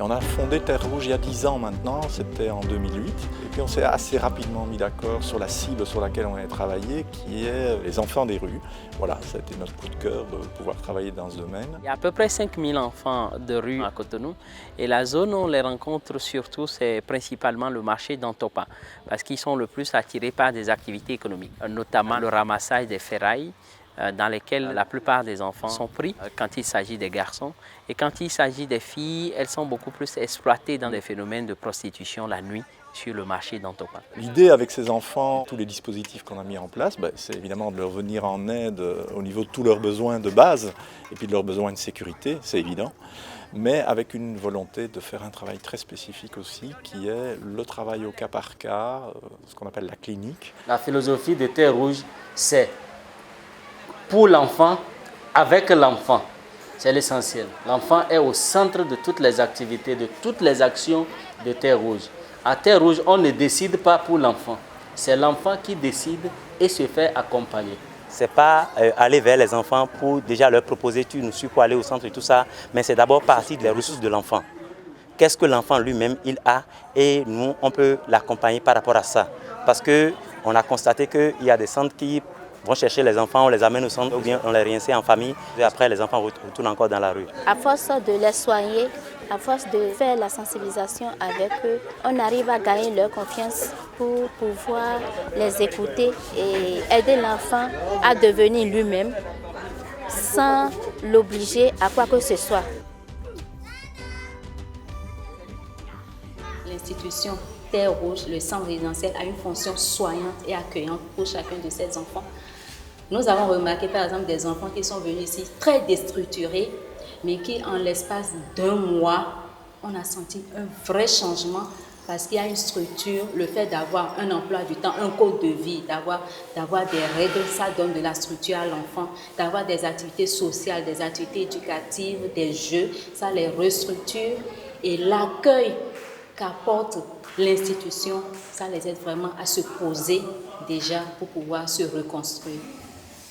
Et on a fondé Terre Rouge il y a 10 ans maintenant, c'était en 2008. Et puis on s'est assez rapidement mis d'accord sur la cible sur laquelle on allait travailler, qui est les enfants des rues. Voilà, ça a été notre coup de cœur de pouvoir travailler dans ce domaine. Il y a à peu près 5000 enfants de rue à Cotonou. Et la zone où on les rencontre surtout, c'est principalement le marché d'Antopa, parce qu'ils sont le plus attirés par des activités économiques, notamment le ramassage des ferrailles, dans lesquelles la plupart des enfants sont pris quand il s'agit des garçons. Et quand il s'agit des filles, elles sont beaucoup plus exploitées dans des phénomènes de prostitution la nuit sur le marché d'Antopa. L'idée avec ces enfants, tous les dispositifs qu'on a mis en place, c'est évidemment de leur venir en aide au niveau de tous leurs besoins de base et puis de leurs besoins de sécurité, c'est évident, mais avec une volonté de faire un travail très spécifique aussi, qui est le travail au cas par cas, ce qu'on appelle la clinique. La philosophie de Terre Rouge, c'est pour l'enfant, avec l'enfant. C'est l'essentiel. L'enfant est au centre de toutes les activités, de toutes les actions de Terre Rouge. À Terre Rouge, on ne décide pas pour l'enfant. C'est l'enfant qui décide et se fait accompagner. Ce n'est pas aller vers les enfants pour déjà leur proposer tu nous suis pour aller au centre et tout ça, mais c'est d'abord partir des ressources de l'enfant. Qu'est-ce que l'enfant lui-même il a et nous, on peut l'accompagner par rapport à ça. Parce qu'on a constaté qu'il y a des centres qui vont chercher les enfants, on les amène au centre ou bien on les réinsère en famille et après les enfants retournent encore dans la rue. À force de les soigner, à force de faire la sensibilisation avec eux, on arrive à gagner leur confiance pour pouvoir les écouter et aider l'enfant à devenir lui-même sans l'obliger à quoi que ce soit. L'institution Terre Rouge, le centre résidentiel, a une fonction soignante et accueillante pour chacun de ses enfants. Nous avons remarqué par exemple des enfants qui sont venus ici très déstructurés, mais qui en l'espace d'un mois, on a senti un vrai changement parce qu'il y a une structure, le fait d'avoir un emploi du temps, un code de vie, d'avoir des règles, ça donne de la structure à l'enfant, d'avoir des activités sociales, des activités éducatives, des jeux, ça les restructure et l'accueil qu'apporte l'institution, ça les aide vraiment à se poser déjà pour pouvoir se reconstruire.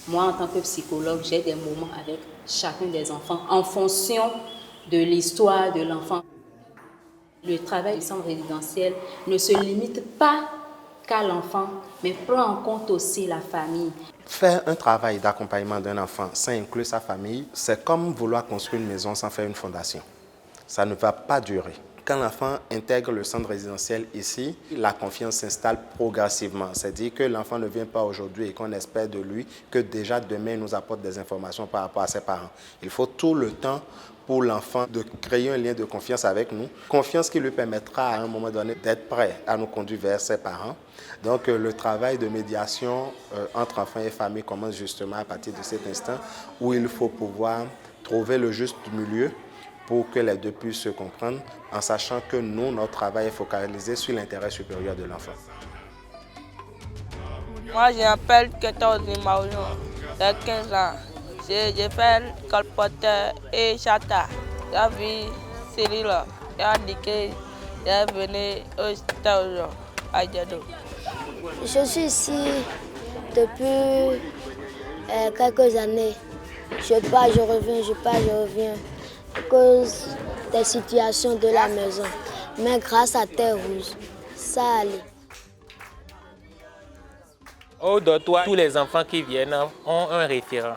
Moi, en tant que psychologue, j'ai des moments avec chacun des enfants en fonction de l'histoire de l'enfant. Le travail du centre résidentiel ne se limite pas qu'à l'enfant, mais prend en compte aussi la famille. Faire un travail d'accompagnement d'un enfant sans inclure sa famille, c'est comme vouloir construire une maison sans faire une fondation. Ça ne va pas durer. Quand l'enfant intègre le centre résidentiel ici, la confiance s'installe progressivement. C'est-à-dire que l'enfant ne vient pas aujourd'hui et qu'on espère de lui que déjà demain il nous apporte des informations par rapport à ses parents. Il faut tout le temps pour l'enfant de créer un lien de confiance avec nous. Confiance qui lui permettra à un moment donné d'être prêt à nous conduire vers ses parents. Donc le travail de médiation entre enfants et famille commence justement à partir de cet instant où il faut pouvoir trouver le juste milieu pour que les deux puissent se comprendre, en sachant que nous, notre travail est focalisé sur l'intérêt supérieur de l'enfant. Moi, je m'appelle Ketor Zimaoujon, j'ai 15 ans. J'ai fait colporteur et chata. J'ai vu Cyril, il a dit que j'ai venu au stade à Djado. Je suis ici depuis quelques années. Je pars, je reviens, je pars, je reviens. À cause des situations de la maison. Mais grâce à Terre Rouge, ça allait. Au dortoir, tous les enfants qui viennent ont un référent.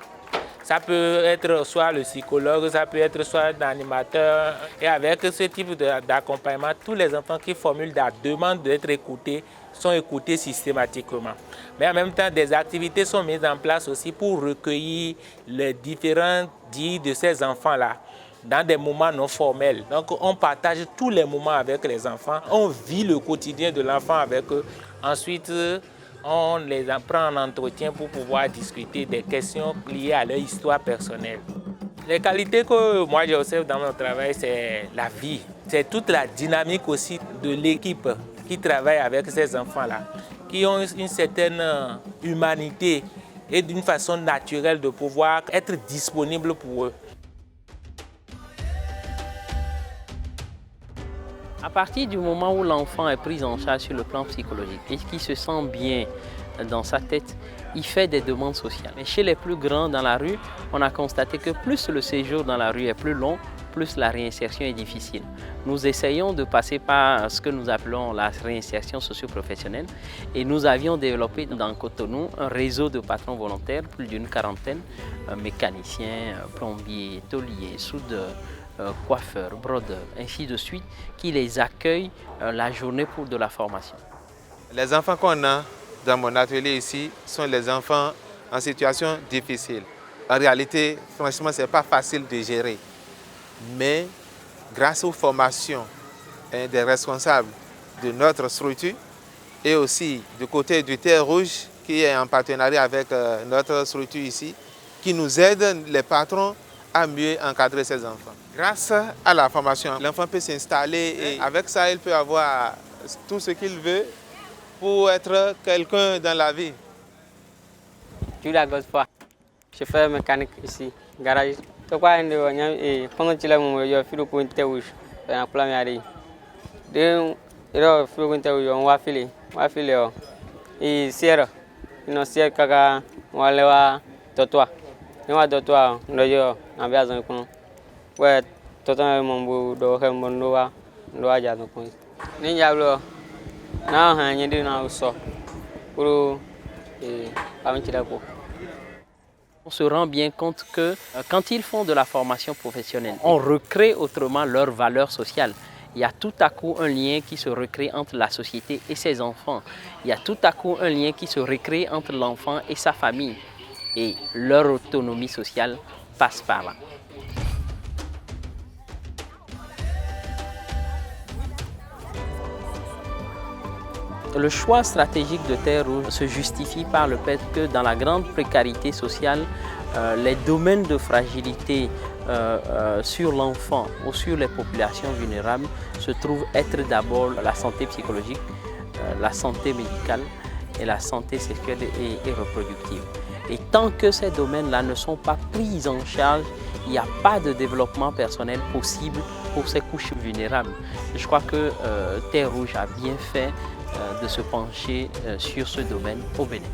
Ça peut être soit le psychologue, ça peut être soit l'animateur. Et avec ce type d'accompagnement, tous les enfants qui formulent la demande d'être écoutés sont écoutés systématiquement. Mais en même temps, des activités sont mises en place aussi pour recueillir les différents dits de ces enfants-là dans des moments non formels. Donc on partage tous les moments avec les enfants, on vit le quotidien de l'enfant avec eux. Ensuite, on les prend en entretien pour pouvoir discuter des questions liées à leur histoire personnelle. Les qualités que moi j'observe dans mon travail, c'est la vie. C'est toute la dynamique aussi de l'équipe qui travaille avec ces enfants-là, qui ont une certaine humanité et d'une façon naturelle de pouvoir être disponible pour eux. À partir du moment où l'enfant est pris en charge sur le plan psychologique et qu'il se sent bien dans sa tête, il fait des demandes sociales. Mais chez les plus grands dans la rue, on a constaté que plus le séjour dans la rue est plus long, plus la réinsertion est difficile. Nous essayons de passer par ce que nous appelons la réinsertion socio-professionnelle et nous avions développé dans Cotonou un réseau de patrons volontaires, plus d'une quarantaine, mécaniciens, plombiers, tôliers, soudeurs, coiffeurs, brodeurs, ainsi de suite, qui les accueillent la journée pour de la formation. Les enfants qu'on a dans mon atelier ici sont les enfants en situation difficile. En réalité, franchement, ce n'est pas facile de gérer. Mais grâce aux formations des responsables de notre structure et aussi du côté du Terre Rouge qui est en partenariat avec notre structure ici, qui nous aide les patrons à mieux encadrer ces enfants. Grâce à la formation, l'enfant peut s'installer et avec ça, il peut avoir tout ce qu'il veut pour être quelqu'un dans la vie. Julia Gospa, chauffeur mécanique ici, garage. Je crois que pendant que tu as fait le point de rouge, tu as fait on va filer. Et Sierra, nous Sierra Kaka, on va aller Totoa. On va Totoa, on va aller à Biazon. Ouais, Totoa, mon beau, mon noa, noa Jazon. Ninja Blo, now, I need now so. Pour on se rend bien compte que quand ils font de la formation professionnelle, on recrée autrement leurs valeurs sociales. Il y a tout à coup un lien qui se recrée entre la société et ses enfants. Il y a tout à coup un lien qui se recrée entre l'enfant et sa famille. Et leur autonomie sociale passe par là. Le choix stratégique de Terre Rouge se justifie par le fait que dans la grande précarité sociale, les domaines de fragilité sur l'enfant ou sur les populations vulnérables se trouvent être d'abord la santé psychologique, la santé médicale et la santé sexuelle et reproductive. Et tant que ces domaines-là ne sont pas pris en charge, il n'y a pas de développement personnel possible pour ces couches vulnérables. Je crois que Terre Rouge a bien fait de se pencher sur ce domaine au Bénin.